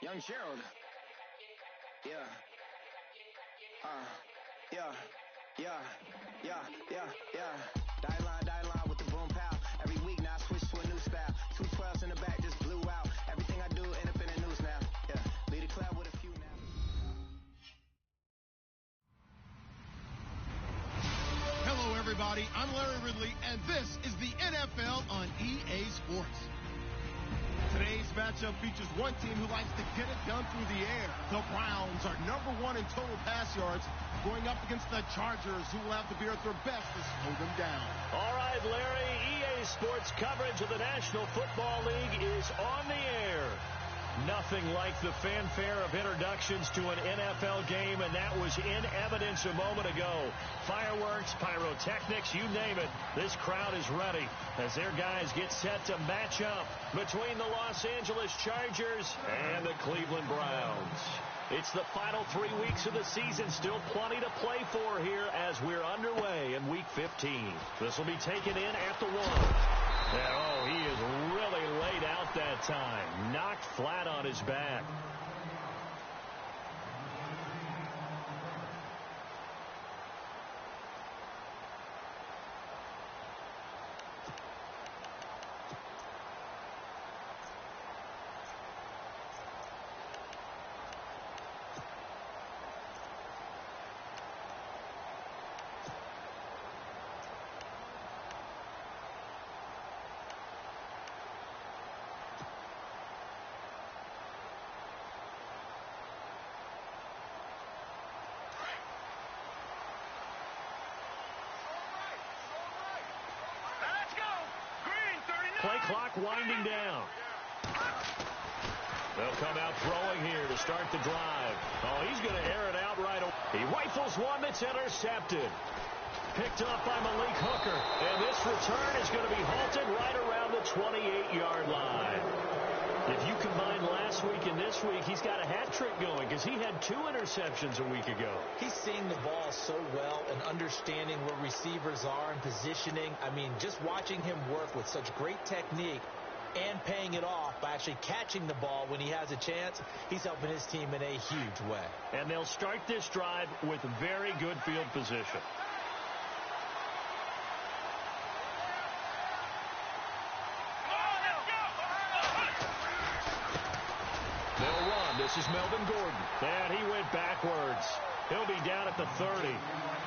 Young Gerald. Yeah. Die line with the boom pow. Every week now I switch to a new style. 212s in the back just blew out. Everything I do end up in the news now. Yeah. Lead a club with a few now. Hello, everybody. I'm Larry Ridley, and this is the NFL on EA Sports. Today's matchup features one team who likes to get it done through the air. The Browns are #1 in total pass yards, going up against the Chargers, who will have to be at their best to slow them down. All right, Larry, EA Sports coverage of the National Football League is on the air. Nothing like the fanfare of introductions to an NFL game, and that was in evidence a moment ago. Fireworks, pyrotechnics, you name it. This crowd is ready as their guys get set to match up between the Los Angeles Chargers and the Cleveland Browns. It's the final 3 weeks of the season. Still plenty to play for here as we're underway in Week 15. This will be taken in at the 1. And, he is really laid out that time. Knocked flat on his back. Play clock winding down. They'll come out throwing here to start the drive. He's going to air it out right away. He rifles one that's intercepted. Picked up by Malik Hooker. And this return is going to be halted right around the 28-yard line. If you combine last week and this week, he's got a hat trick going because he had 2 interceptions a week ago. He's seeing the ball so well and understanding where receivers are and positioning. I mean, just watching him work with such great technique and paying it off by actually catching the ball when he has a chance, he's helping his team in a huge way. And they'll start this drive with very good field position. They'll run. This is Melvin Gordon. And he went backwards. He'll be down at the 30.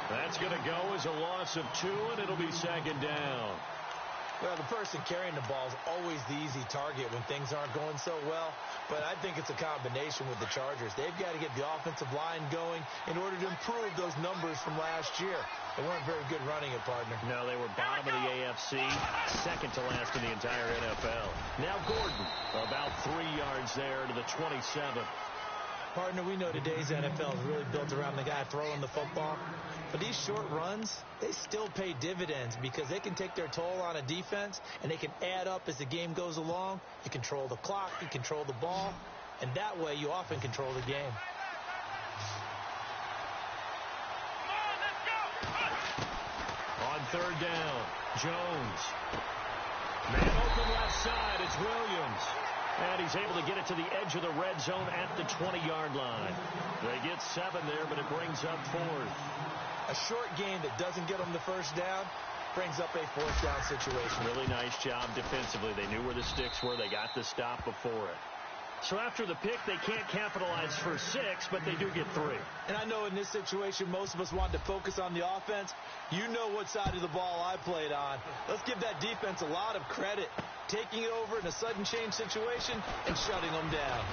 That's going to go as a loss of 2, and it'll be second down. Well, the person carrying the ball is always the easy target when things aren't going so well. But I think it's a combination with the Chargers. They've got to get the offensive line going in order to improve those numbers from last year. They weren't very good running it, partner. No, they were bottom of the AFC, second to last in the entire NFL. Now Gordon, about 3 yards there to the 27. Partner, we know today's NFL is really built around the guy throwing the football. But these short runs, they still pay dividends because they can take their toll on a defense, and they can add up as the game goes along. You control the clock, you control the ball, and that way you often control the game. On third down, Jones. Man open left side, it's Williams. And he's able to get it to the edge of the red zone at the 20-yard line. They get 7 there, but it brings up 4th. A short game that doesn't get them the first down brings up a 4th down situation. Really nice job defensively. They knew where the sticks were. They got the stop before it. So after the pick, they can't capitalize for 6, but they do get 3. And I know in this situation, most of us want to focus on the offense. You know what side of the ball I played on. Let's give that defense a lot of credit, taking it over in a sudden change situation and shutting them down.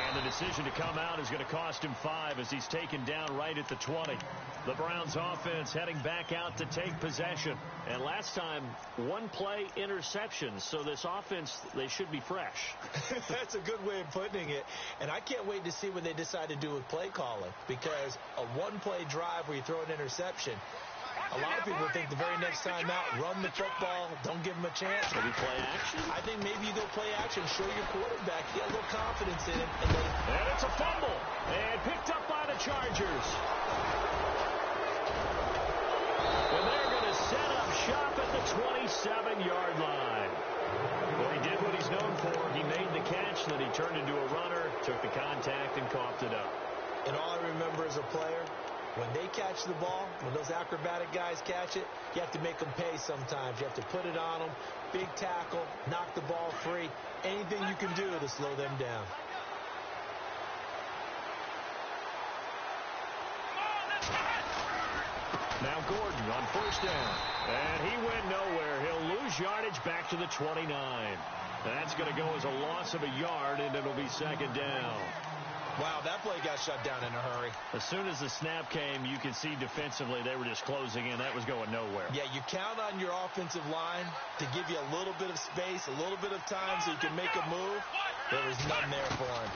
And the decision to come out is going to cost him 5 as he's taken down right at the 20. The Browns offense heading back out to take possession. And last time, 1 play interceptions. So this offense, they should be fresh. That's a good way of putting it. And I can't wait to see what they decide to do with play calling. Because a 1-play drive where you throw an interception, a lot of people think the very next time out, run the football, don't give them a chance. Maybe play action? I think maybe you go play action, show your quarterback, you got a little confidence in him. And it's a fumble. And picked up by the Chargers. And they're going to set up shop at the 27-yard line. Well, he did what he's known for. He made the catch, then he turned into a runner, took the contact, and coughed it up. And all I remember as a player, when they catch the ball, when those acrobatic guys catch it, you have to make them pay sometimes. You have to put it on them, big tackle, knock the ball free, anything you can do to slow them down. Now Gordon on first down. And he went nowhere. He'll lose yardage back to the 29. That's going to go as a loss of a yard, and it'll be second down. Wow, that play got shut down in a hurry. As soon as the snap came, you could see defensively they were just closing in. That was going nowhere. Yeah, you count on your offensive line to give you a little bit of space, a little bit of time so you can make a move. There was none there for him.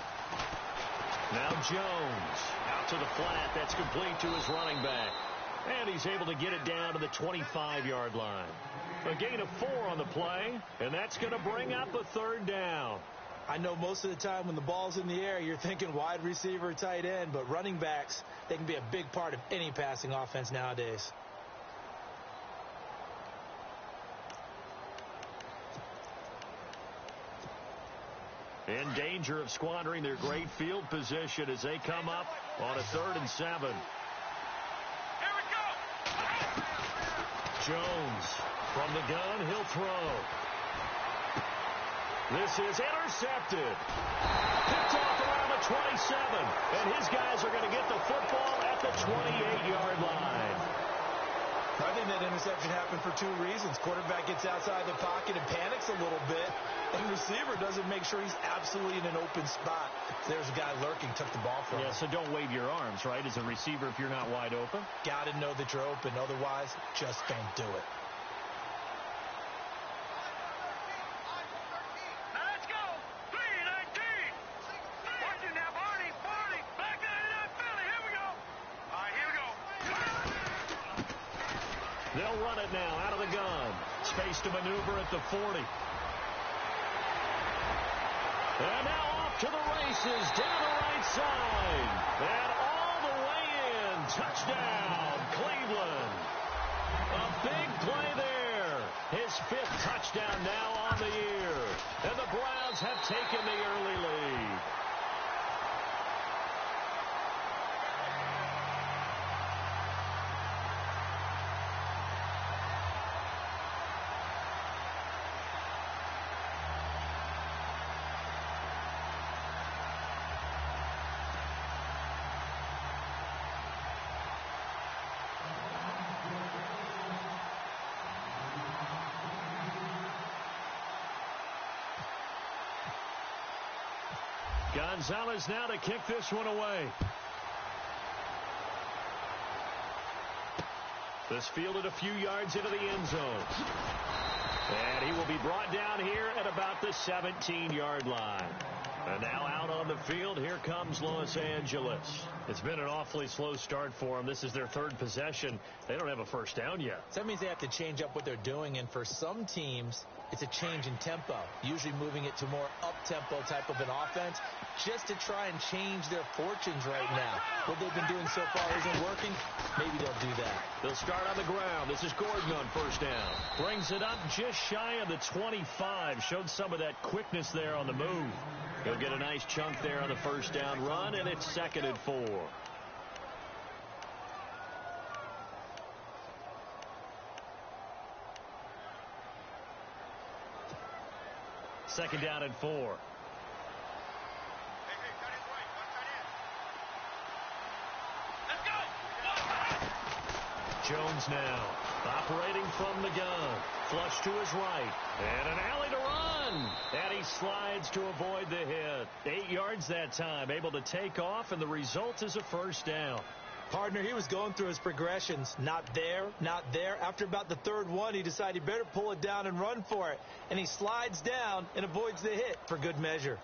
Now Jones out to the flat. That's complete to his running back. And he's able to get it down to the 25-yard line. A gain of 4 on the play, and that's going to bring up a third down. I know most of the time when the ball's in the air, you're thinking wide receiver, tight end, but running backs, they can be a big part of any passing offense nowadays. In danger of squandering their great field position as they come up on a 3rd and 7. Jones from the gun, he'll throw. This is intercepted. Picked off around the 27. And his guys are going to get the football at the 28-yard line. I think that interception happened for 2 reasons. Quarterback gets outside the pocket and panics a little bit. And receiver doesn't make sure he's absolutely in an open spot. There's a guy lurking, took the ball from him. Yeah, so don't wave your arms, right, as a receiver if you're not wide open. Got to know that you're open. Otherwise, just don't do it. They'll run it now out of the gun. Space to maneuver at the 40. And now off to the races down the right side. And all the way in. Touchdown, Cleveland. A big play there. His 5th touchdown now on the year. And the Browns have taken the early lead. Gonzalez now to kick this one away. This fielded a few yards into the end zone. And he will be brought down here at about the 17-yard line. And now out on the field, here comes Los Angeles. It's been an awfully slow start for them. This is their 3rd possession. They don't have a first down yet. So that means they have to change up what they're doing, and for some teams, it's a change in tempo, usually moving it to more up-tempo type of an offense, just to try and change their fortunes right now. What they've been doing so far isn't working. Maybe they'll do that. They'll start on the ground. This is Gordon on first down. Brings it up just shy of the 25. Showed some of that quickness there on the move. He'll get a nice chunk there on the first down run, and it's 2nd and 4. Second down and 4. Jones now operating from the gun. Flush to his right. And an alley to run. And he slides to avoid the hit. 8 yards that time. Able to take off, and the result is a first down. Partner, he was going through his progressions. Not there, not there. After about the 3rd one, he decided he better pull it down and run for it. And he slides down and avoids the hit for good measure.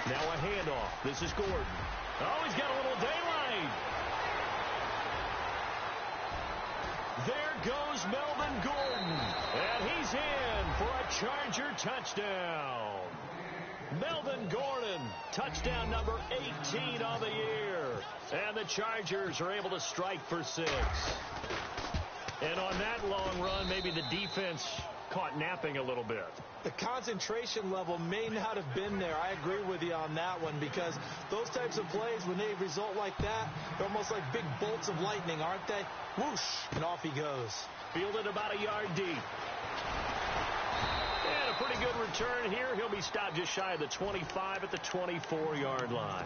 Now a handoff. This is Gordon. Oh, he's got a little daylight. There goes Melvin Gordon, and he's in for a Charger touchdown. Melvin Gordon, touchdown number 18 on the year. And the Chargers are able to strike for 6. And on that long run, maybe the defense caught napping a little bit. The concentration level may not have been there. I agree with you on that one, because those types of plays, when they result like that, they're almost like big bolts of lightning, aren't they? Whoosh, and off he goes. Fielded about a yard deep. And a pretty good return here. He'll be stopped just shy of the 25 at the 24-yard line.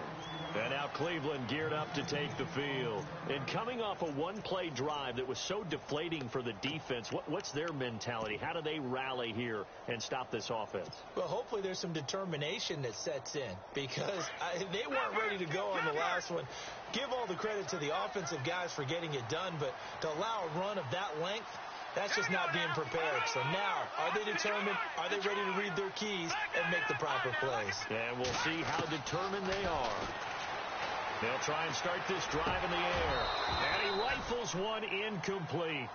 And now Cleveland geared up to take the field. And coming off a one-play drive that was so deflating for the defense, what's their mentality? How do they rally here and stop this offense? Well, hopefully there's some determination that sets in, because they weren't ready to go on the last one. Give all the credit to the offensive guys for getting it done, but to allow a run of that length, that's just not being prepared. So now, are they determined? Are they ready to read their keys and make the proper plays? And we'll see how determined they are. They'll try and start this drive in the air. And he rifles one incomplete.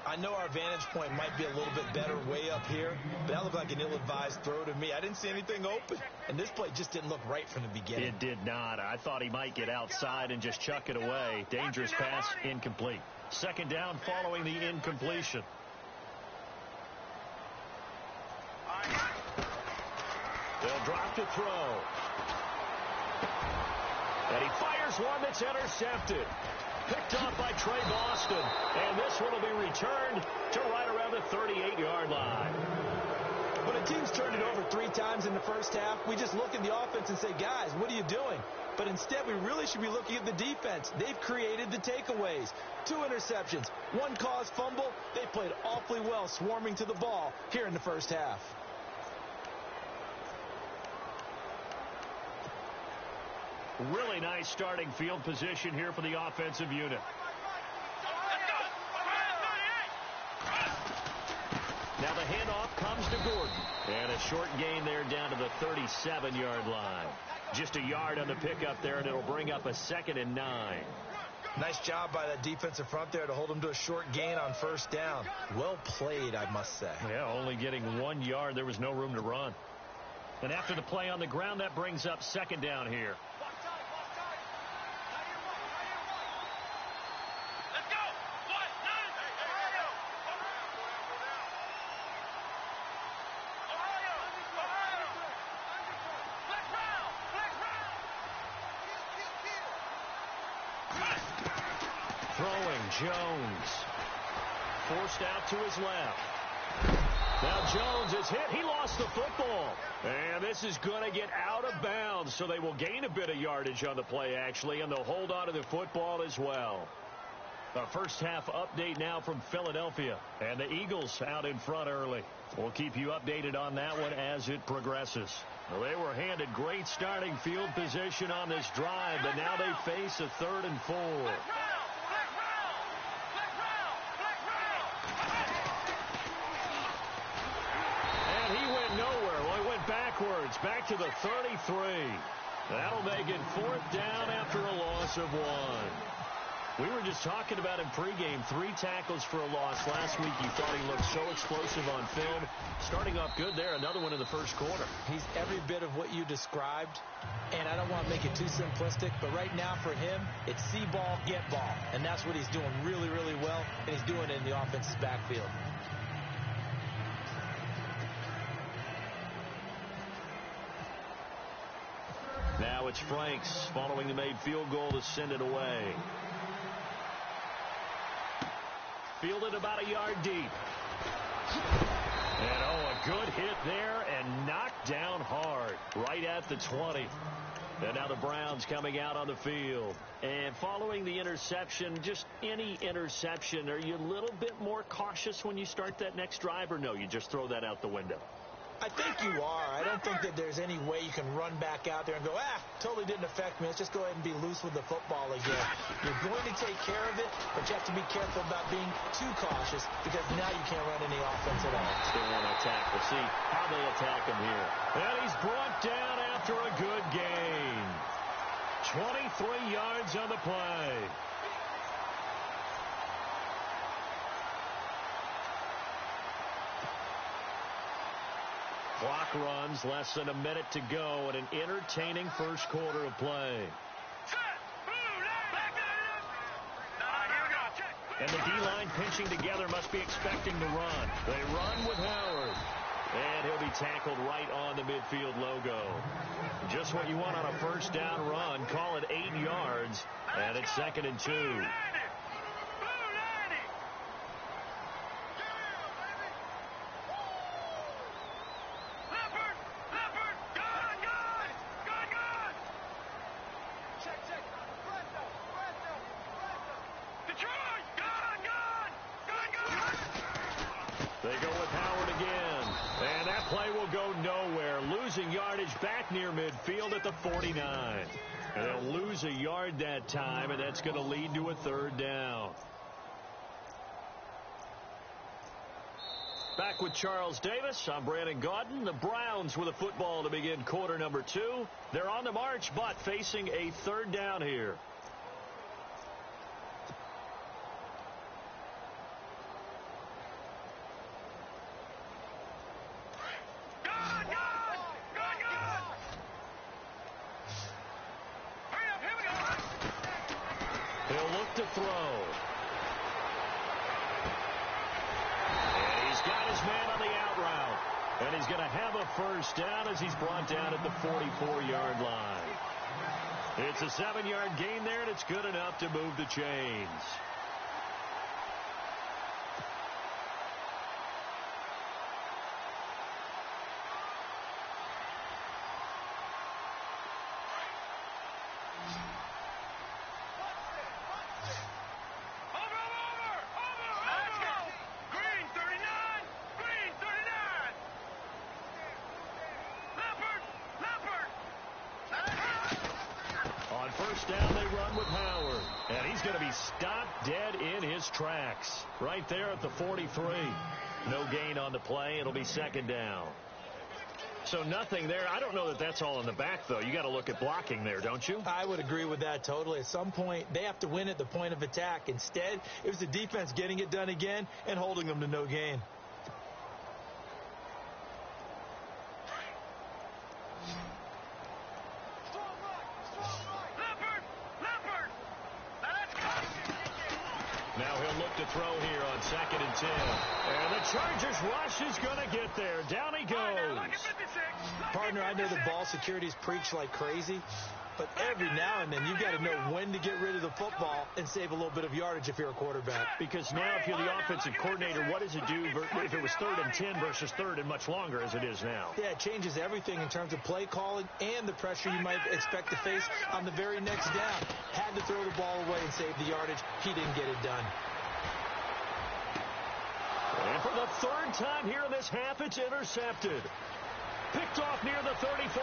I know our vantage point might be a little bit better way up here, but that looked like an ill-advised throw to me. I didn't see anything open, and this play just didn't look right from the beginning. It did not. I thought he might get outside and just chuck it away. Dangerous pass, incomplete. Second down following the incompletion. They'll drop to throw. And he fires one that's intercepted. Picked off by Trey Boston. And this one will be returned to right around the 38-yard line. When a team's turned it over 3 times in the first half, we just look at the offense and say, guys, what are you doing? But instead, we really should be looking at the defense. They've created the takeaways. 2 interceptions, 1 caused fumble. They played awfully well swarming to the ball here in the first half. Really nice starting field position here for the offensive unit. Now the handoff comes to Gordon. And a short gain there down to the 37-yard line. Just a yard on the pickup there, and it'll bring up a 2nd and 9. Nice job by that defensive front there to hold him to a short gain on first down. Well played, I must say. Yeah, only getting 1 yard. There was no room to run. And after the play on the ground, that brings up 2nd down here. Jones forced out to his left. Now Jones is hit. He lost the football. And this is going to get out of bounds, so they will gain a bit of yardage on the play, actually, and they'll hold on to the football as well. A first half update now from Philadelphia. And the Eagles out in front early. We'll keep you updated on that one as it progresses. Well, they were handed great starting field position on this drive, but now they face a 3rd and 4. Back to the 33. That'll make it 4th down after a loss of 1. We were just talking about him pregame. 3 tackles for a loss last week. You thought he looked so explosive on film. Starting off good there. Another one in the first quarter. He's every bit of what you described. And I don't want to make it too simplistic, but right now for him, it's see ball, get ball. And that's what he's doing really, really well. And he's doing it in the offense's backfield. Now it's Franks following the made field goal to send it away. Fielded about a yard deep. And a good hit there and knocked down hard right at the 20. And now the Browns coming out on the field. And following the interception, just any interception, are you a little bit more cautious when you start that next drive, or no, you just throw that out the window? I think you are. I don't think that there's any way you can run back out there and go, totally didn't affect me. Let's just go ahead and be loose with the football again. You're going to take care of it, but you have to be careful about being too cautious, because now you can't run any offense at all. Still want to attack. We'll see how they attack him here. And he's brought down after a good gain. 23 yards on the play. Clock runs, less than a minute to go, and an entertaining first quarter of play. And the D-line pinching together must be expecting the run. They run with Howard. And he'll be tackled right on the midfield logo. Just what you want on a first down run. Call it 8 yards. And it's 2nd and 2. They go with Howard again. And that play will go nowhere. Losing yardage back near midfield at the 49. And they'll lose a yard that time, and that's going to lead to a 3rd down. Back with Charles Davis. I'm Brandon Gaudin. The Browns with a football to begin quarter number 2. They're on the march, but facing a 3rd down here. He'll look to throw. And he's got his man on the out route. And he's going to have a first down as he's brought down at the 44-yard line. It's a 7-yard gain there, and it's good enough to move the chains. First down, they run with Howard. And he's going to be stopped dead in his tracks. Right there at the 43. No gain on the play. It'll be 2nd down. So nothing there. I don't know that that's all in the back, though. You got to look at blocking there, don't you? I would agree with that totally. At some point, they have to win at the point of attack. Instead, it was the defense getting it done again and holding them to no gain. Now he'll look to throw here on 2nd and 10. And the Chargers rush is going to get there. Down he goes. Partner, I know the ball security's preached like crazy, but every now and then you've got to know when to get rid of the football and save a little bit of yardage if you're a quarterback. Because now if you're the offensive coordinator, what does it do if it was 3rd and 10 versus 3rd and much longer as it is now? Yeah, it changes everything in terms of play calling and the pressure you might expect to face on the very next down. Had to throw the ball away and save the yardage. He didn't get it done. And for the 3rd time here in this half, it's intercepted. Picked off near the 34.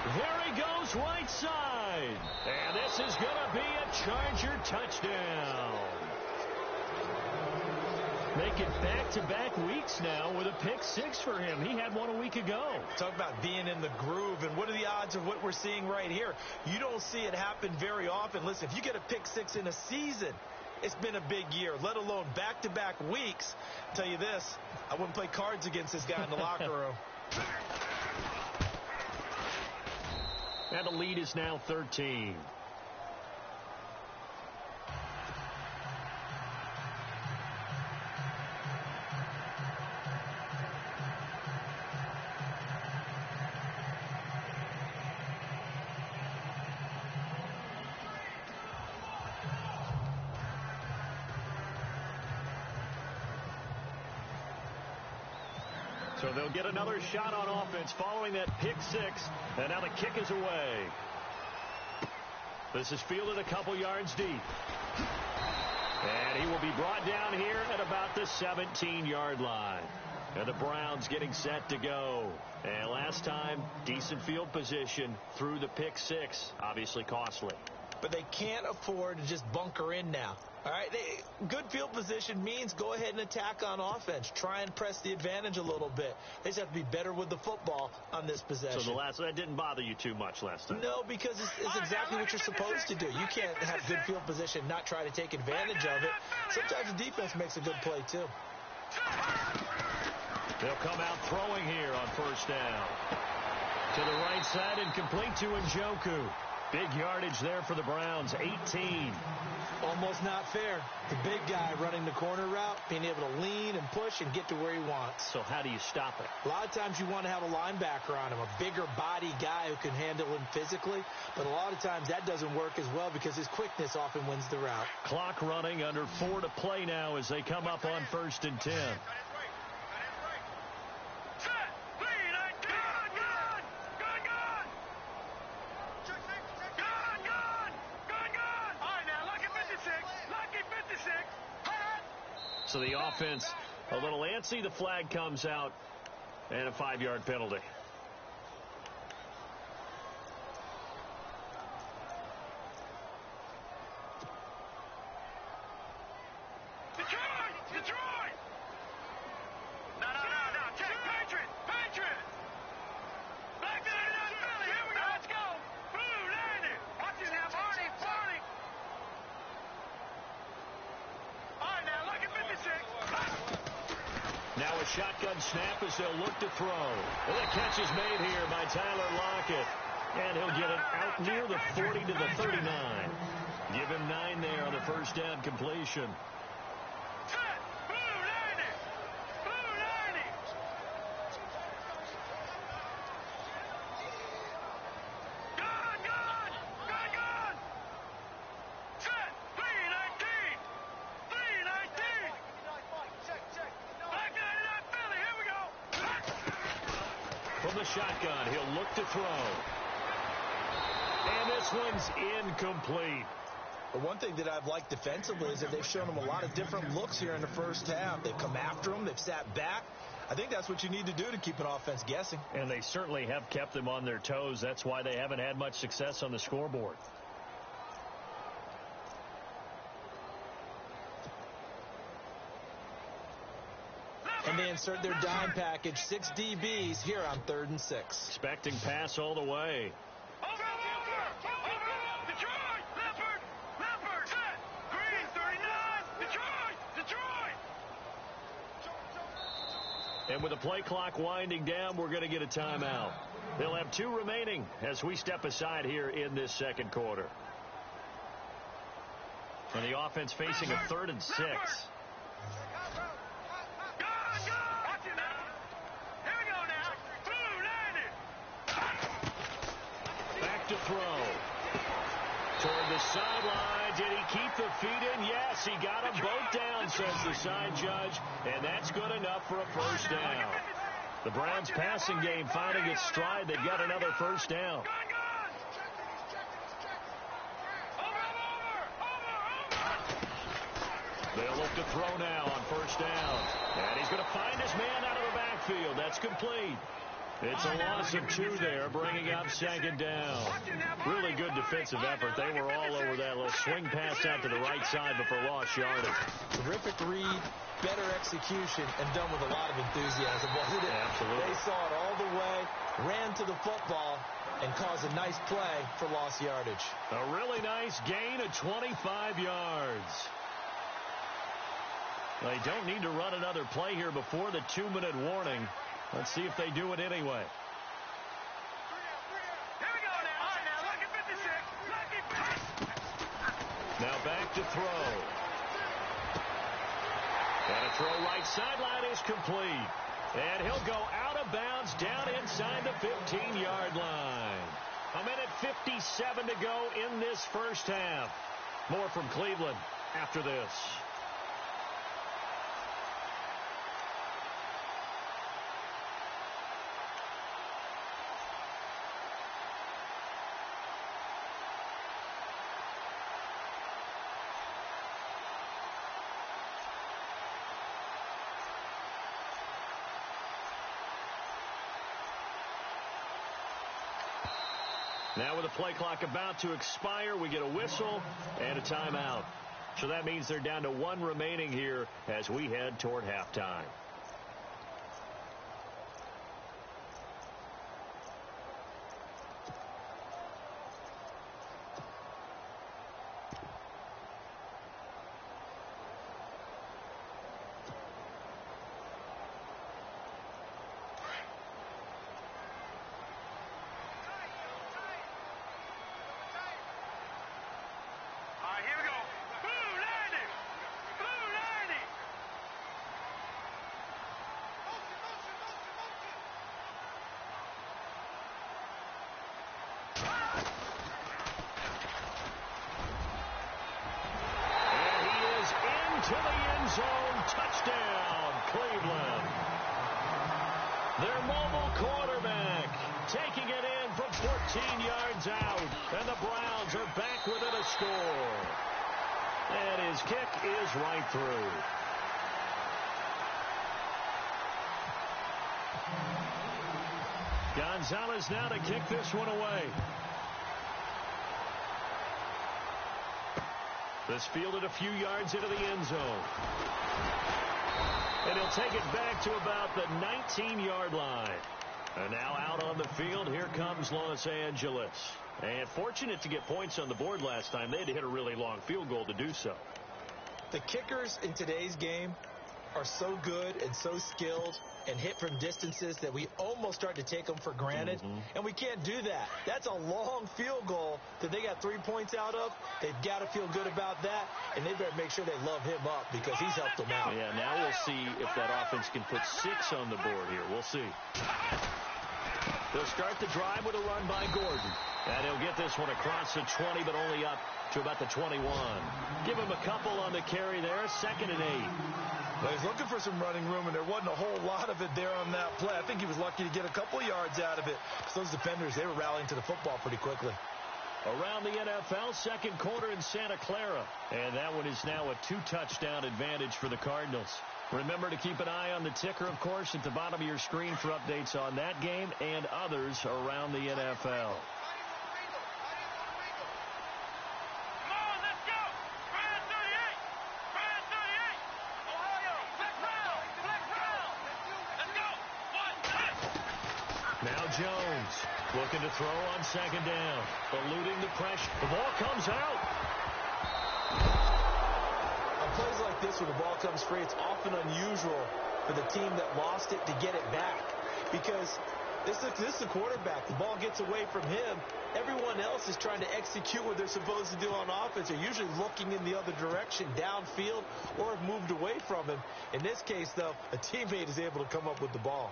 There he goes right side. And this is going to be a Charger touchdown. Make it back-to-back weeks now with a pick 6 for him. He had one a week ago. Talk about being in the groove, and what are the odds of what we're seeing right here? You don't see it happen very often. Listen, if you get a pick 6 in a season, it's been a big year, let alone back-to-back weeks. I'll tell you this, I wouldn't play cards against this guy in the locker room. And the lead is now 13. So they'll get another shot on offense following that pick 6. And now the kick is away. This is fielded a couple yards deep. And he will be brought down here at about the 17-yard line. And the Browns getting set to go. And last time, decent field position through the pick 6. Obviously costly. But they can't afford to just bunker in now. All right, good field position means go ahead and attack on offense. Try and press the advantage a little bit. They just have to be better with the football on this possession. So that didn't bother you too much last time? No, because it's exactly what you're supposed to do. You can't have good field position, not try to take advantage of it. Sometimes the defense makes a good play, too. They'll come out throwing here on first down. To the right side and complete to Njoku. Big yardage there for the Browns, 18. Almost not fair. The big guy running the corner route, being able to lean and push and get to where he wants. So how do you stop it? A lot of times you want to have a linebacker on him, a bigger body guy who can handle him physically. But a lot of times that doesn't work as well because his quickness often wins the route. Clock running, under 4 to play now as they come up on 1st and 10. So the offense a little antsy. The flag comes out and a 5-yard penalty. Detroit! No. Patriot! Back to the Philly. Here we go. Let's go. Blue, landed. Watch this now, Barney. All right, now, look at 56. Now a shotgun snap as they'll look to throw. And the catch is made here by Tyler Lockett. And he'll get it out near the 40 to the 39. Give him 9 there on the first down completion. Set. Blue, landed. Gun. Set. 319. Back to the Philly. Here we go. From the shotgun, he'll look to throw. And this one's incomplete. But one thing that I've liked defensively is that they've shown him a lot of different looks here in the first half. They've come after him. They've sat back. I think that's what you need to do to keep an offense guessing. And they certainly have kept them on their toes. That's why they haven't had much success on the scoreboard. And they insert their dime package, 6 DBs here on 3rd and 6. Expecting pass all the way. Over. Detroit. Leopard. Set. Green, 39. Detroit. And with the play clock winding down, we're going to get a timeout. They'll have 2 remaining as we step aside here in this second quarter. And the offense facing a 3rd and 6. Watch it now. Here we go now. Blue, landed. Back to throw. Toward the sideline. Did he keep the feet in? Yes, he got them both down, says the side judge. And that's good enough for a first down. The Browns passing game finding its stride. They've got another first down. They'll look to throw now on first down. And he's going to find his man out of the backfield. That's complete. It's a loss of 2 there, bringing up 2nd down. Really good defensive effort. They were all over that little swing pass out to the right side, but for lost yardage. Terrific read, better execution, and done with a lot of enthusiasm, wasn't it? Absolutely. They saw it all the way, ran to the football, and caused a nice play for lost yardage. A really nice gain of 25 yards. They don't need to run another play here before the 2-minute warning. Let's see if they do it anyway. Here we go now. All right, now, look at 56. Now back to throw. And a throw right sideline is complete. And he'll go out of bounds down inside the 15-yard line. 1:57 to go in this first half. More from Cleveland after this. Now with the play clock about to expire, we get a whistle and a timeout. So that means they're down to 1 remaining here as we head toward halftime. zone. Touchdown, Cleveland. Their mobile quarterback taking it in from 14 yards out. And the Browns are back within a score. And his kick is right through. Gonzalez now to kick this one away. This fielded a few yards into the end zone. And he'll take it back to about the 19-yard line. And now out on the field, here comes Los Angeles. And fortunate to get points on the board last time. They had to hit a really long field goal to do so. The kickers in today's game are so good and so skilled and hit from distances that we almost start to take them for granted. And we can't do that. That's a long field goal that they got 3 points out of. They've got to feel good about that, and they better make sure they love him up because he's helped them out. Yeah, now we'll see if that offense can put 6 on the board here. We'll see. They'll start the drive with a run by Gordon. And he'll get this one across the 20, but only up to about the 21. Give him a couple on the carry there. 2nd and 8. Well, he's looking for some running room, and there wasn't a whole lot of it there on that play. I think he was lucky to get a couple yards out of it because those defenders, they were rallying to the football pretty quickly. Around the NFL, second quarter in Santa Clara. And that one is now a 2-touchdown advantage for the Cardinals. Remember to keep an eye on the ticker, of course, at the bottom of your screen for updates on that game and others around the NFL. Now Jones looking to throw on 2nd down. Eluding the pressure. The ball comes out. On plays like this where the ball comes free, it's often unusual for the team that lost it to get it back. Because this is the quarterback. The ball gets away from him. Everyone else is trying to execute what they're supposed to do on offense. They're usually looking in the other direction, downfield, or have moved away from him. In this case, though, a teammate is able to come up with the ball.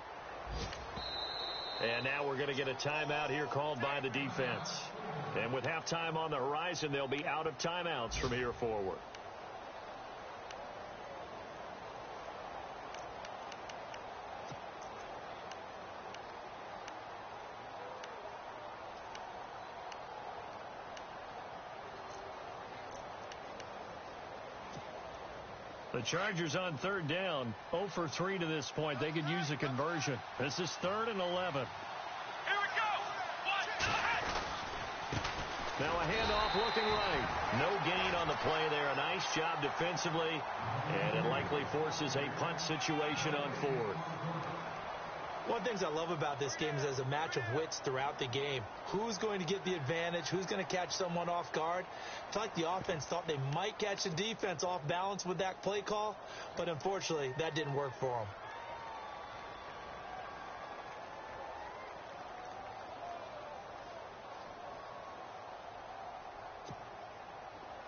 And now we're going to get a timeout here called by the defense. And with halftime on the horizon, they'll be out of timeouts from here forward. The Chargers on 3rd down, 0 for 3 to this point. They could use a conversion. This is 3rd and 11. Here we go. Now a handoff looking right. No gain on the play there. A nice job defensively. And it likely forces a punt situation on 4th. One of the things I love about this game is there's a match of wits throughout the game. Who's going to get the advantage? Who's going to catch someone off guard? I feel like the offense thought they might catch the defense off balance with that play call, but unfortunately, that didn't work for them.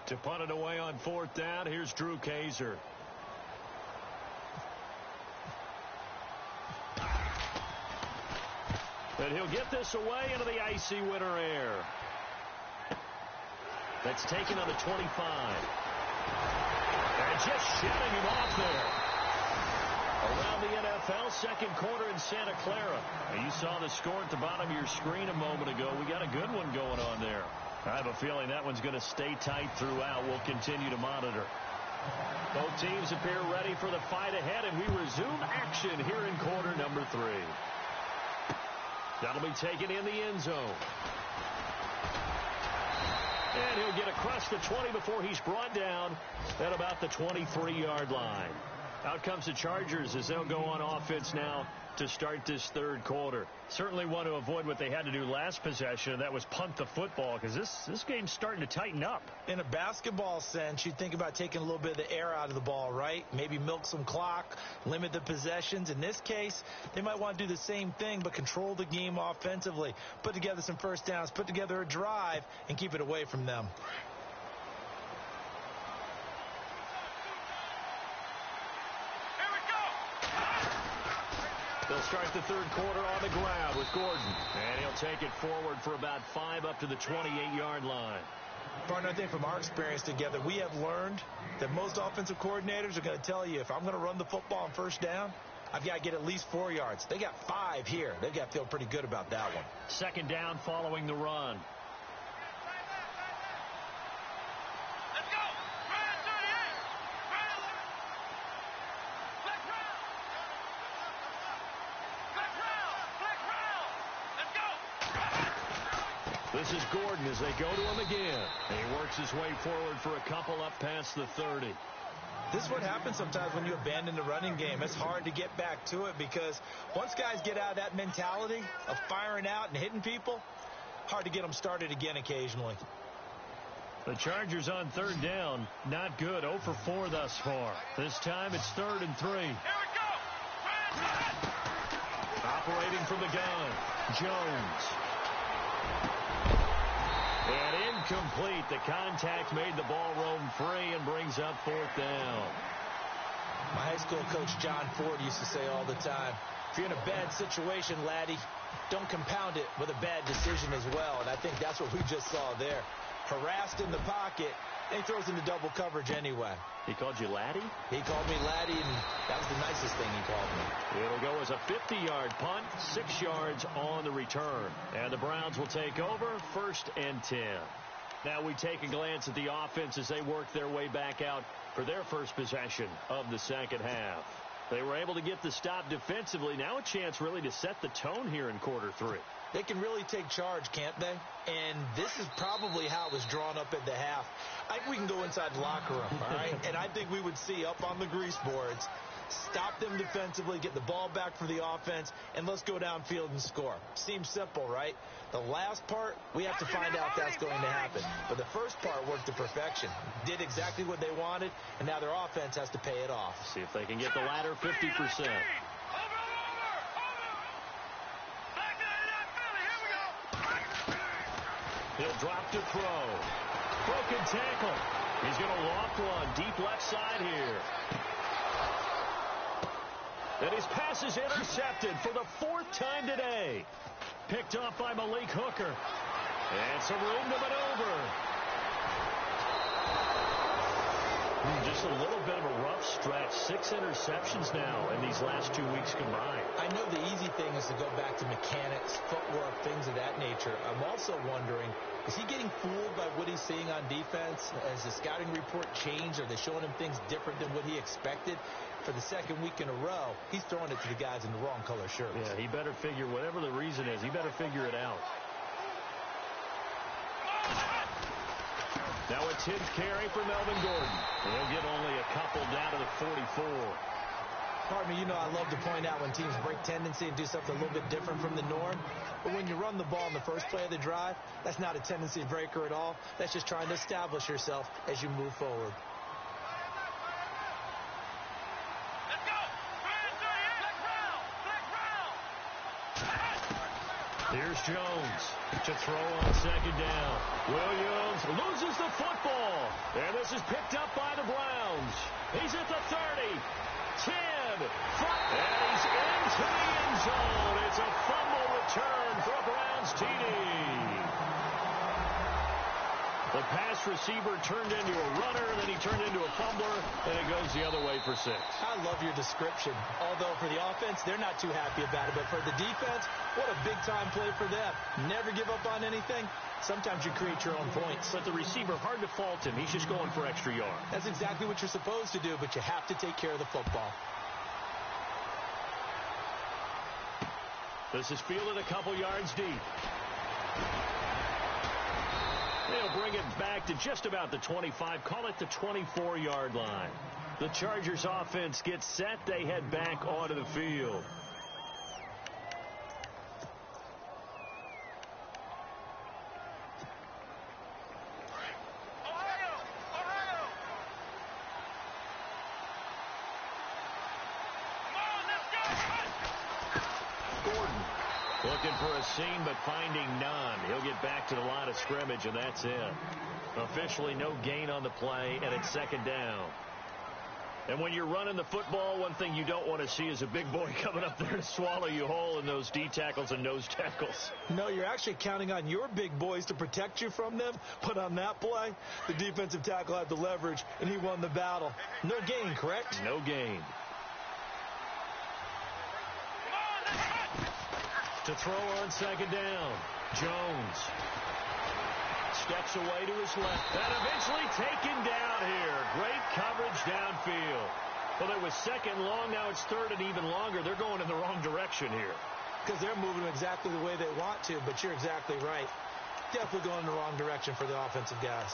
To punt it away on 4th down, here's Drew Kaiser. And he'll get this away into the icy winter air. That's taken on the 25. And just shedding him off there. Around the NFL, second quarter in Santa Clara. And you saw the score at the bottom of your screen a moment ago. We got a good one going on there. I have a feeling that one's going to stay tight throughout. We'll continue to monitor. Both teams appear ready for the fight ahead, and we resume action here in quarter number 3. That'll be taken in the end zone. And he'll get across the 20 before he's brought down at about the 23-yard line. Out comes the Chargers as they'll go on offense now to start this 3rd quarter. Certainly want to avoid what they had to do last possession, and that was punt the football, because this game's starting to tighten up. In a basketball sense, you think about taking a little bit of the air out of the ball, right? Maybe milk some clock, limit the possessions. In this case, they might want to do the same thing, but control the game offensively. Put together some first downs, put together a drive, and keep it away from them. They'll start the 3rd quarter on the ground with Gordon. And he'll take it forward for about 5 up to the 28-yard line. Partner, I think from our experience together, we have learned that most offensive coordinators are going to tell you, if I'm going to run the football on first down, I've got to get at least 4 yards. They got 5 here. They've got to feel pretty good about that one. Second down following the run. Let's go. Run, 38. Run. Flex round. Flex round. Flex round. Let's go. This is Gordon as they go to him again. And he works his way forward for a couple up past the 30. This is what happens sometimes when you abandon the running game. It's hard to get back to it because once guys get out of that mentality of firing out and hitting people, hard to get them started again occasionally. The Chargers on third down, not good. 0 for 4 thus far. This time it's 3rd and 3. Here we go. Run. Operating from the gun, Jones. And incomplete. The contact made the ball roam free and brings up 4th down. My high school coach, John Ford, used to say all the time, if you're in a bad situation, laddie, don't compound it with a bad decision as well. And I think that's what we just saw there. Harassed in the pocket, and he throws into double coverage anyway. He called you laddie? He called me laddie, and that was the nicest thing he called me. It'll go as a 50-yard punt, 6 yards on the return. And the Browns will take over, 1st and 10. Now we take a glance at the offense as they work their way back out for their first possession of the second half. They were able to get the stop defensively. Now a chance really to set the tone here in quarter 3. They can really take charge, can't they? And this is probably how it was drawn up at the half. I think we can go inside the locker room, all right? And I think we would see up on the grease boards, stop them defensively, get the ball back for the offense, and let's go downfield and score. Seems simple, right? The last part, we have to find out if that's going to happen. But the first part worked to perfection. Did exactly what they wanted, and now their offense has to pay it off. See if they can get the latter 50%. He'll drop to throw. Broken tackle. He's going to loft one deep left side here. And his pass is intercepted for the 4th time today. Picked off by Malik Hooker. And some room to maneuver. Just a little bit of a rough stretch. 6 interceptions now in these last 2 weeks combined. I know the easy thing is to go back to mechanics, footwork, things of that nature. I'm also wondering, is he getting fooled by what he's seeing on defense? Has the scouting report changed? Are they showing him things different than what he expected? For the 2nd week in a row, he's throwing it to the guys in the wrong color shirts. Yeah, he better figure, whatever the reason is, he better figure it out. Now it's his carry for Melvin Gordon. He'll get only a couple down to the 44. Pardon me, you know I love to point out when teams break tendency and do something a little bit different from the norm. But when you run the ball in the first play of the drive, that's not a tendency breaker at all. That's just trying to establish yourself as you move forward. Let's go. Here's Jones to throw on 2nd down. Williams loses the football. And this is picked up by the Browns. He's at the 30, 10, 5, and he's into the end zone. It's a fumble return for a Browns TD. The pass receiver turned into a runner, then he turned into a fumbler, and it goes the other way for 6. I love your description. Although for the offense, they're not too happy about it. But for the defense, what a big-time play for them. Never give up on anything. Sometimes you create your own points. But the receiver, hard to fault him. He's just going for extra yards. That's exactly what you're supposed to do, but you have to take care of the football. This is fielded a couple yards deep. They'll bring it back to just about the 25, call it the 24-yard line. The Chargers offense gets set. They head back onto the field. Looking for a seam, but finding none. He'll get back to the line of scrimmage, and that's it. Officially no gain on the play, and it's 2nd down. And when you're running the football, one thing you don't want to see is a big boy coming up there to swallow you whole in those D tackles and nose tackles. No, you're actually counting on your big boys to protect you from them. But on that play, the defensive tackle had the leverage, and he won the battle. No gain, correct? No gain. To throw on second down, Jones steps away to his left. And eventually taken down here. Great coverage downfield. Well, it was second long. Now it's third and even longer. They're going in the wrong direction here. Because they're moving exactly the way they want to, but you're exactly right. Definitely going in the wrong direction for the offensive guys.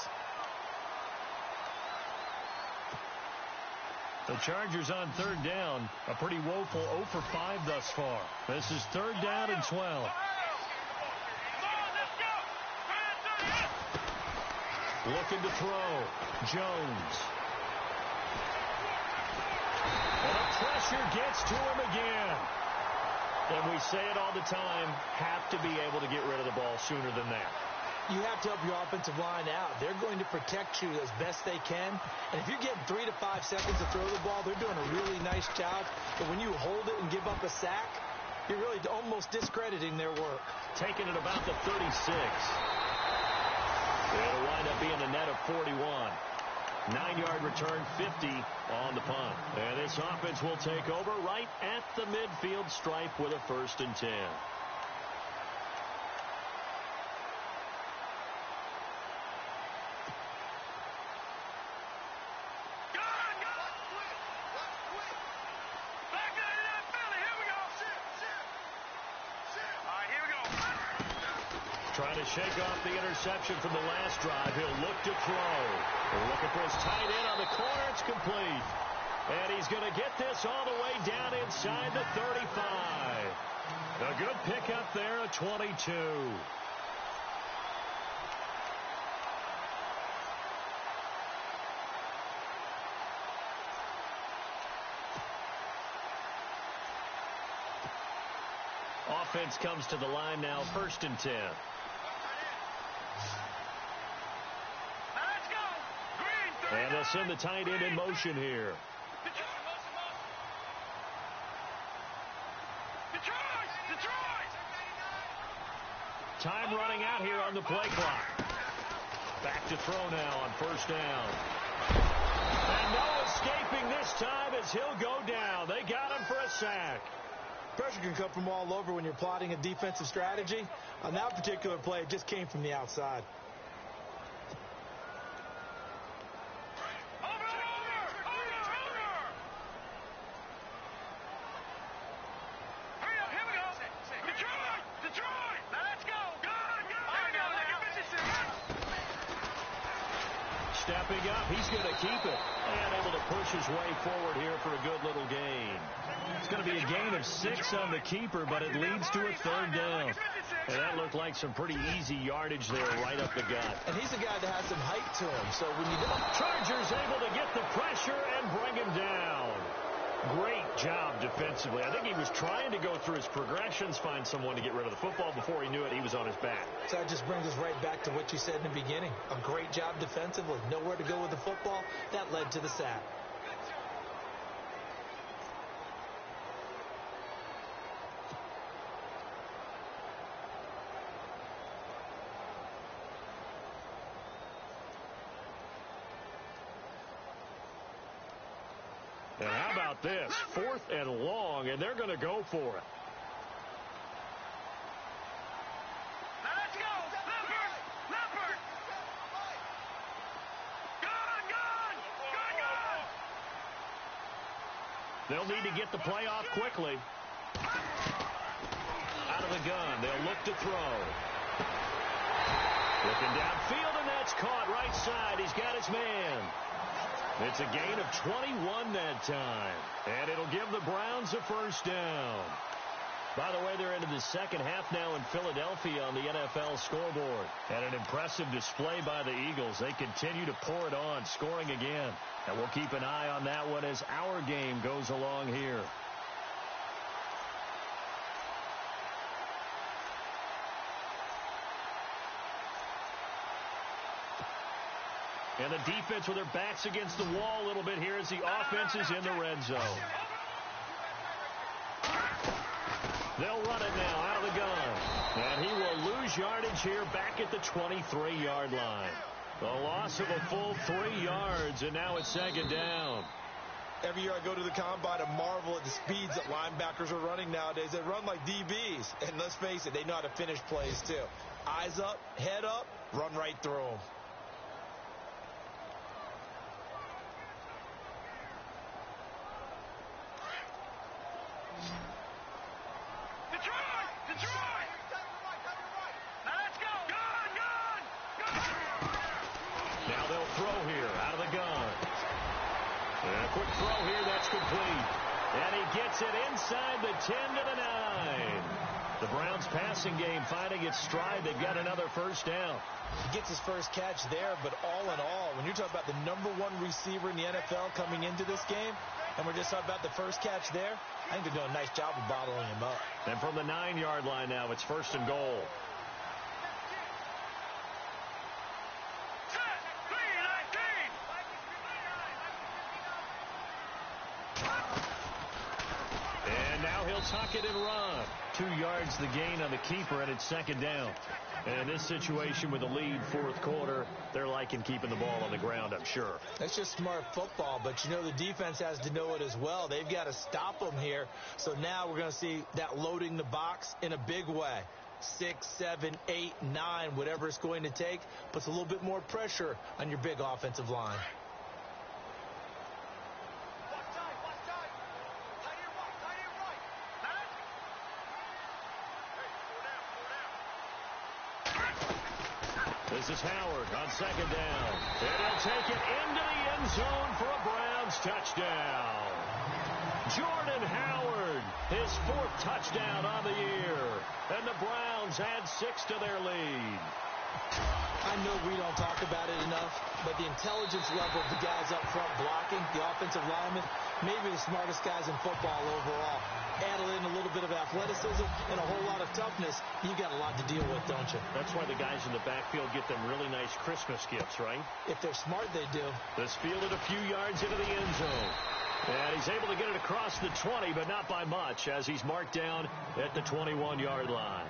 The Chargers on third down, a pretty woeful 0 for 5 thus far. This is third down and 12. Looking to throw. Jones. And the pressure gets to him again. And we say it all the time, have to be able to get rid of the ball sooner than that. You have to help your offensive line out. They're going to protect you as best they can. And if you're getting 3 to 5 seconds to throw the ball, they're doing a really nice job. But when you hold it and give up a sack, you're really almost discrediting their work. Taking it about the 36. It'll wind up being a net of 41. 9-yard return, 50 on the punt. And this offense will take over right at the midfield stripe with a 1st and 10. Trying to shake off the interception from the last drive. He'll look to throw. Looking for his tight end on the corner. It's complete. And he's going to get this all the way down inside the 35. A good pickup there, a 22. Offense comes to the line now, 1st and 10. And they'll send the tight end in motion here. Time running out here on the play clock. Back to throw now on 1st down. And no escaping this time as he'll go down. They got him for a sack. Pressure can come from all over when you're plotting a defensive strategy. On that particular play, it just came from the outside. Stepping up, he's going to keep it. And able to push his way forward here for a good little gain. It's going to be a gain of 6 on the keeper, but it leads to a 3rd down. And that looked like some pretty easy yardage there right up the gut. And he's a guy that has some height to him. So when you Chargers able to get the pressure and bring him down. Great job defensively. I think he was trying to go through his progressions, find someone to get rid of the football. Before he knew it, he was on his back. So that just brings us right back to what you said in the beginning. A great job defensively. Nowhere to go with the football. That led to the sack. And how about this? 4th and long, and they're going to go for it. Now let's go. Leopard. Gun. They'll need to get the play off quickly. Out of the gun, they'll look to throw. Looking downfield, and that's caught right side. He's got his man. It's a gain of 21 that time. And it'll give the Browns a 1st down. By the way, they're into the second half now in Philadelphia on the NFL scoreboard. And an impressive display by the Eagles. They continue to pour it on, scoring again. And we'll keep an eye on that one as our game goes along here. And the defense with their backs against the wall a little bit here as the offense is in the red zone. They'll run it now out of the gun. And he will lose yardage here back at the 23-yard line. A loss of a full 3 yards, and now it's second down. Every year I go to the combine and marvel at the speeds that linebackers are running nowadays. They run like DBs. And let's face it, they know how to finish plays too. Eyes up, head up, run right through them. Detroit! Now let's go! Gun! Now they'll throw here out of the gun. And a quick throw here, that's complete. And he gets it inside the 10 to the 9. The Browns passing game finding its stride. They've got another first down. He gets his first catch there, but all in all, when you're talking about the #1 receiver in the NFL coming into this game, and we're just talking about the first catch there, I think they're doing a nice job of bottling him up. And from the 9-yard line now, it's first and goal. And now he'll tuck it and run. 2 yards the gain on the keeper, and it's second down. And in this situation with a lead fourth quarter, they're liking keeping the ball on the ground, I'm sure. That's just smart football, but you know the defense has to know it as well. They've got to stop them here. So now we're going to see that loading the box in a big way. 6, 7, 8, 9, whatever it's going to take, puts a little bit more pressure on your big offensive line. This is Howard on second down. And he'll take it into the end zone for a Browns touchdown. Jordan Howard, his 4th touchdown on the year. And the Browns add 6 to their lead. I know we don't talk about it enough, but the intelligence level of the guys up front blocking, the offensive linemen, maybe the smartest guys in football overall. Add in a little bit of athleticism and a whole lot of toughness, you got a lot to deal with, don't you? That's why the guys in the backfield get them really nice Christmas gifts, right? If they're smart, they do. This fielded a few yards into the end zone. And he's able to get it across the 20, but not by much, as he's marked down at the 21-yard line.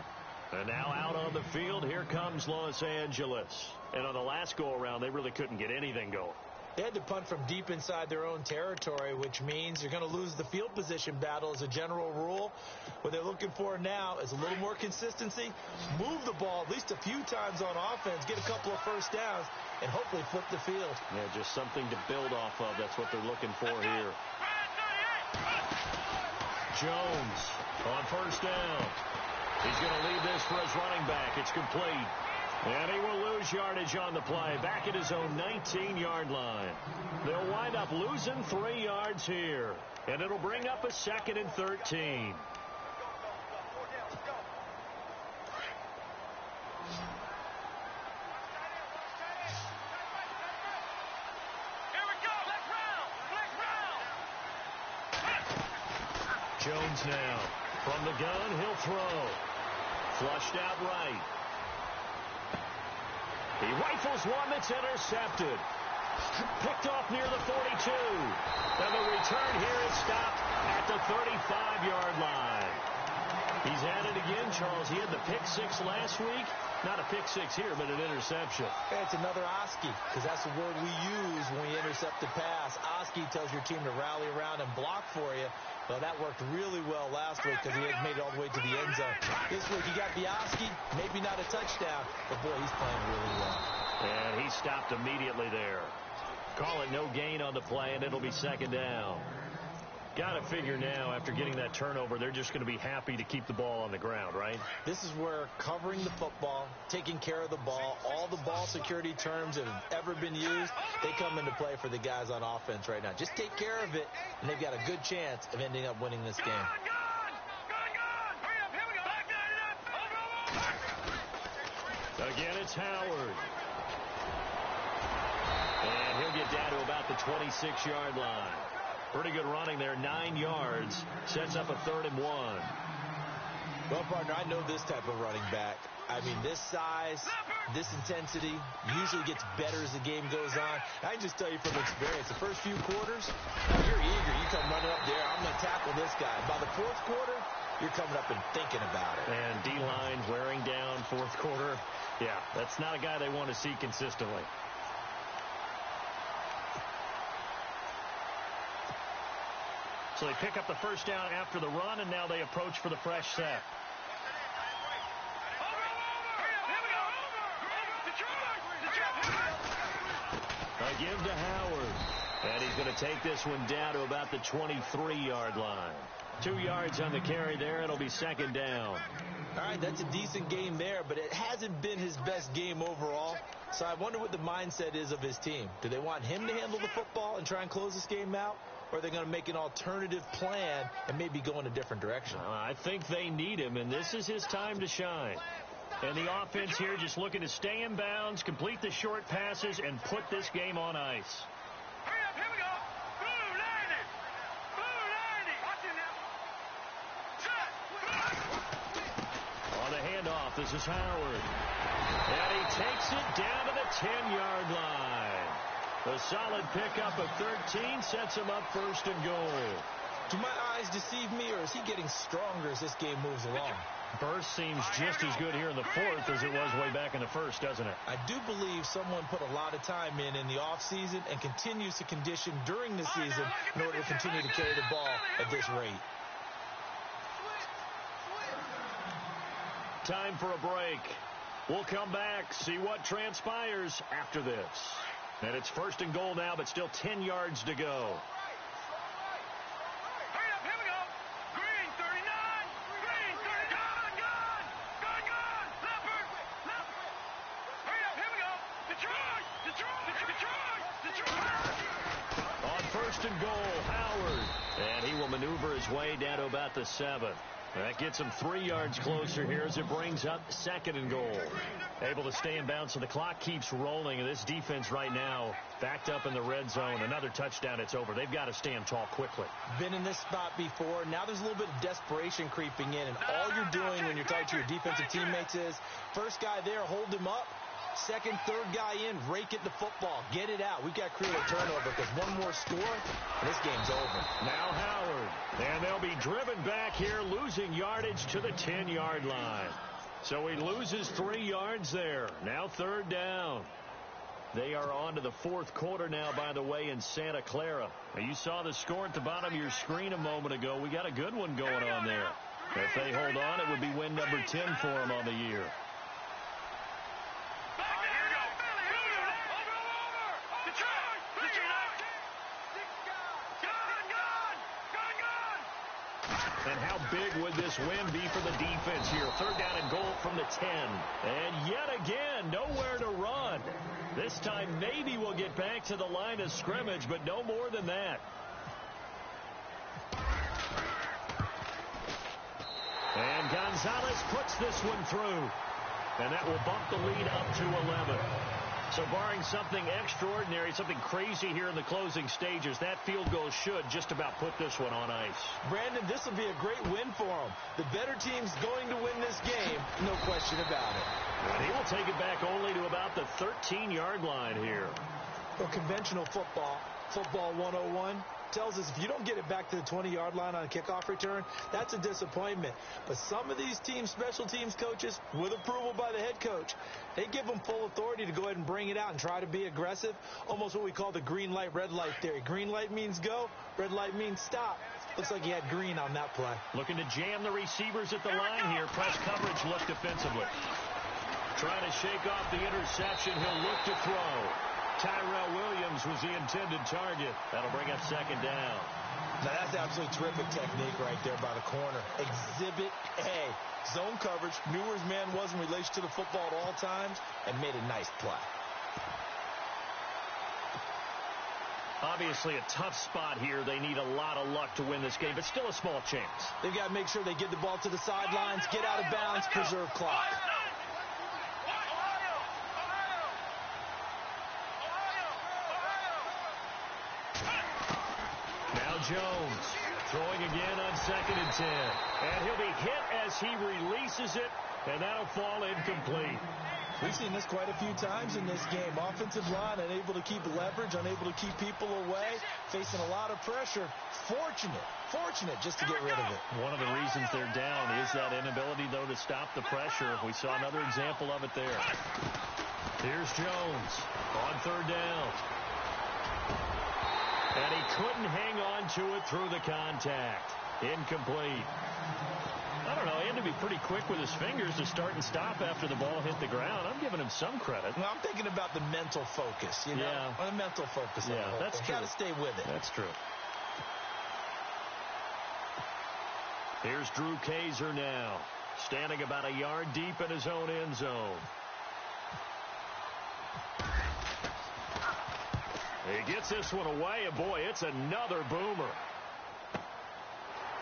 And now out on the field, here comes Los Angeles. And on the last go-around, they really couldn't get anything going. They had to punt from deep inside their own territory, which means you're going to lose the field position battle as a general rule. What they're looking for now is a little more consistency, move the ball at least a few times on offense, get a couple of first downs, and hopefully flip the field. Yeah, just something to build off of. That's what they're looking for here. Jones on first down. He's going to leave this for his running back. It's complete. And he will lose yardage on the play, back at his own 19-yard line. They'll wind up losing 3 yards here. And it'll bring up a 2nd and 13. Jones now. From the gun, he'll throw. Flushed out right. He rifles one that's intercepted. Picked off near the 42. And the return here is stopped at the 35-yard line. He's at it again, Charles. He had the pick 6 last week. Not a pick 6 here, but an interception. It's another Oski, because that's the word we use when we intercept a pass. Oski tells your team to rally around and block for you. Well, that worked really well last week because he had made it all the way to the end zone. This week he got the Oski, maybe not a touchdown, but boy, he's playing really well. And he stopped immediately there. Call it no gain on the play, and it'll be second down. Got to figure now, after getting that turnover, they're just going to be happy to keep the ball on the ground, right? This is where covering the football, taking care of the ball, all the ball security terms that have ever been used, they come into play for the guys on offense right now. Just take care of it, and they've got a good chance of ending up winning this game. Again, it's Howard. And he'll get down to about the 26-yard line. Pretty good running there, 9 yards. Sets up a 3rd and 1. Well, partner, I know this type of running back. I mean, this size, this intensity usually gets better as the game goes on. I can just tell you from experience, the first few quarters, you're eager. You come running up there, I'm going to tackle this guy. By the fourth quarter, you're coming up and thinking about it. And D-line wearing down fourth quarter. Yeah, that's not a guy they want to see consistently. So they pick up the first down after the run, and now they approach for the fresh set. A give to Howard. And he's going to take this one down to about the 23-yard line. 2 yards on the carry there. It'll be second down. All right, that's a decent game there, but it hasn't been his best game overall. So I wonder what the mindset is of his team. Do they want him to handle the football and try and close this game out? Or are they going to make an alternative plan and maybe go in a different direction? I think they need him, and this is his time to shine. And the offense here just looking to stay in bounds, complete the short passes, and put this game on ice. Hurry up, here we go. Blue 90. Blue 90. Watch it now. Set. On the handoff, this is Howard. And he takes it down to the 10-yard line. A solid pickup of 13 sets him up first and goal. Do my eyes deceive me, or is he getting stronger as this game moves along? Burst seems just as good here in the fourth as it was way back in the first, doesn't it? I do believe someone put a lot of time in the offseason and continues to condition during the season in order to continue to carry the ball at this rate. Time for a break. We'll come back, see what transpires after this. And it's first and goal now, but still 10 yards to go. On first and goal, Howard. And he will maneuver his way down to about the 7. That gets him 3 yards closer here as it brings up second and goal. Able to stay in bounds, so the clock keeps rolling. And this defense right now backed up in the red zone. Another touchdown, it's over. They've got to stand tall quickly. Been in this spot before. Now there's a little bit of desperation creeping in. And all you're doing when you're talking to your defensive teammates is, first guy there, hold him up. Second, third guy in, rake at the football. Get it out. We've got to create a turnover because one more score, and this game's over. Now Howard. And they'll be driven back here, losing yardage to the 10-yard line. So he loses 3 yards there. Now third down. They are on to the fourth quarter now, by the way, in Santa Clara. Now, you saw the score at the bottom of your screen a moment ago. We got a good one going on there. If they hold on, it would be win number 10 for them on the year. And how big would this win be for the defense here? Third down and goal from the 10. And yet again, nowhere to run. This time maybe we'll get back to the line of scrimmage, but no more than that. And Gonzalez puts this one through. And that will bump the lead up to 11. So barring something extraordinary, something crazy here in the closing stages, that field goal should just about put this one on ice. Brandon, this will be a great win for him. The better team's going to win this game, no question about it. And he will take it back only to about the 13-yard line here. Well, conventional football 101, tells us if you don't get it back to the 20-yard line on a kickoff return, that's a disappointment. But some of these teams, special teams coaches, with approval by the head coach, they give them full authority to go ahead and bring it out and try to be aggressive, almost what we call the green light, red light theory. Green light means go, red light means stop. Looks like he had green on that play. Looking to jam the receivers at the line here. Press coverage look defensively. Trying to shake off the interception. He'll look to throw. Tyrell Williams was the intended target. That'll bring up second down. Now, that's absolutely terrific technique right there by the corner. Exhibit A. Zone coverage. Knew where his man was in relation to the football at all times and made a nice play. Obviously a tough spot here. They need a lot of luck to win this game, but still a small chance. They've got to make sure they get the ball to the sidelines, get out of bounds, preserve clock. Jones Throwing again on 2nd and 10. And he'll be hit as he releases it, and that'll fall incomplete. We've seen this quite a few times in this game. Offensive line unable to keep leverage, unable to keep people away, facing a lot of pressure. Fortunate just to get rid of it. One of the reasons they're down is that inability, though, to stop the pressure. We saw another example of it there. Here's Jones on 3rd down. And he couldn't hang on to it through the contact. Incomplete. I don't know, he had to be pretty quick with his fingers to start and stop after the ball hit the ground. I'm giving him some credit. Well, I'm thinking about the mental focus, you know? Yeah. The mental focus. Yeah, that's true. Got to stay with it. That's true. Here's Drew Kaiser now, standing about a yard deep in his own end zone. He gets this one away, and boy, it's another boomer.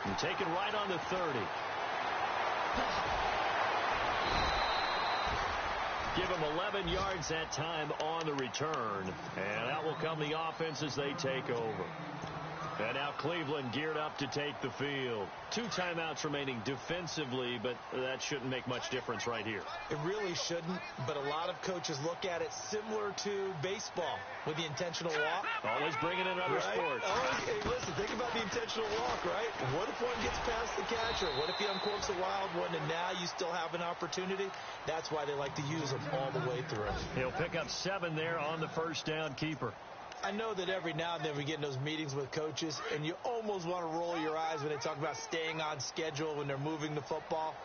And taken right on the 30. Give him 11 yards that time on the return. And out will come the offense as they take over. And now Cleveland geared up to take the field. 2 timeouts remaining defensively, but that shouldn't make much difference right here. It really shouldn't, but a lot of coaches look at it similar to baseball with the intentional walk. Always bringing in other sports. Hey, listen, think about the intentional walk, right? What if one gets past the catcher? What if he uncorks a wild one and now you still have an opportunity? That's why they like to use them all the way through. He'll pick up 7 there on the 1st down keeper. I know that every now and then we get in those meetings with coaches, and you almost want to roll your eyes when they talk about staying on schedule when they're moving the football.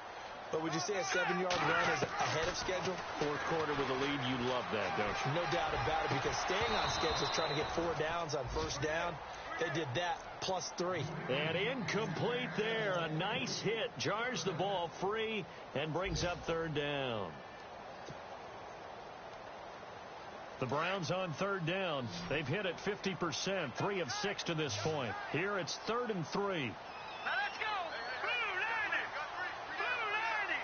But would you say a 7-yard run is ahead of schedule? 4th quarter with a lead, you love that, don't you? No doubt about it, because staying on schedule is trying to get 4 downs on 1st down. They did that plus 3. And incomplete there. A nice hit. Jars the ball free and brings up 3rd down. The Browns on 3rd down. They've hit it 50%, 3 of 6 to this point. Here it's 3rd and 3. Now let's go. Blue 90. Blue 90.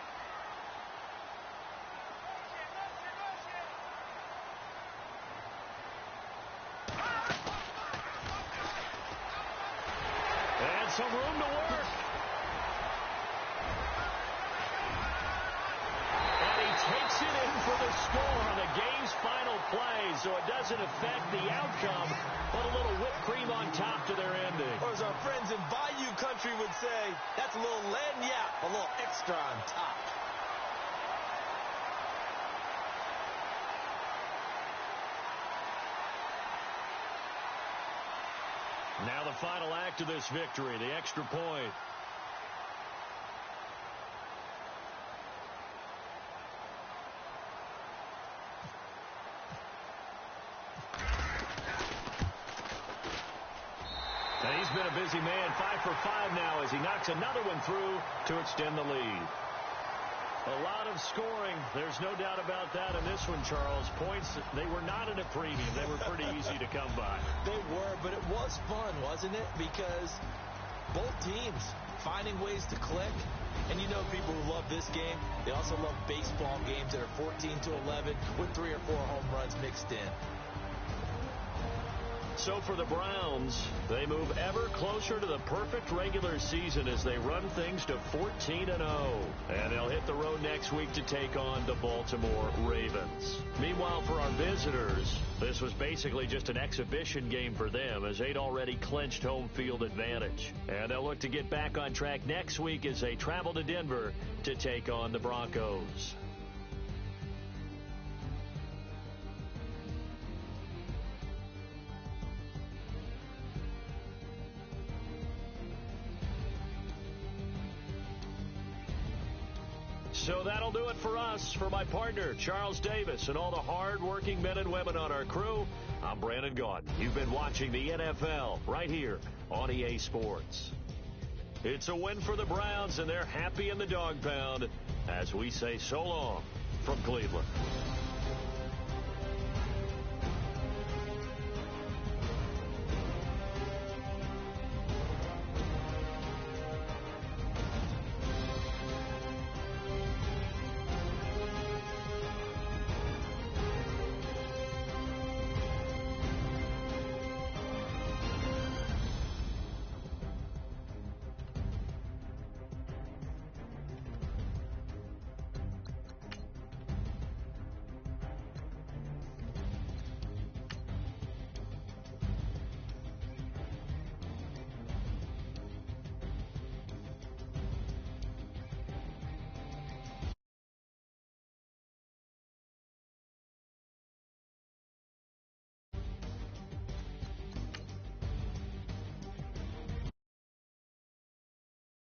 And some room to work. And he takes it in for the score on the game's final play, so it doesn't affect the outcome, but a little whipped cream on top to their ending. Or as our friends in Bayou Country would say, that's a little lagniappe, a little extra on top. Now the final act of this victory, the extra point. And he's been a busy man, 5 for 5 now as he knocks another one through to extend the lead. A lot of scoring. There's no doubt about that in this one, Charles. Points, they were not at a premium. They were pretty easy to come by. They were, but it was fun, wasn't it? Because both teams finding ways to click. And you know people who love this game, they also love baseball games that are 14-11 with 3 or 4 home runs mixed in. So for the Browns, they move ever closer to the perfect regular season as they run things to 14-0. And they'll hit the road next week to take on the Baltimore Ravens. Meanwhile, for our visitors, this was basically just an exhibition game for them as they'd already clinched home field advantage. And they'll look to get back on track next week as they travel to Denver to take on the Broncos. So that'll do it for us. For my partner, Charles Davis, and all the hard-working men and women on our crew, I'm Brandon Gaudin. You've been watching the NFL right here on EA Sports. It's a win for the Browns, and they're happy in the dog pound as we say so long from Cleveland.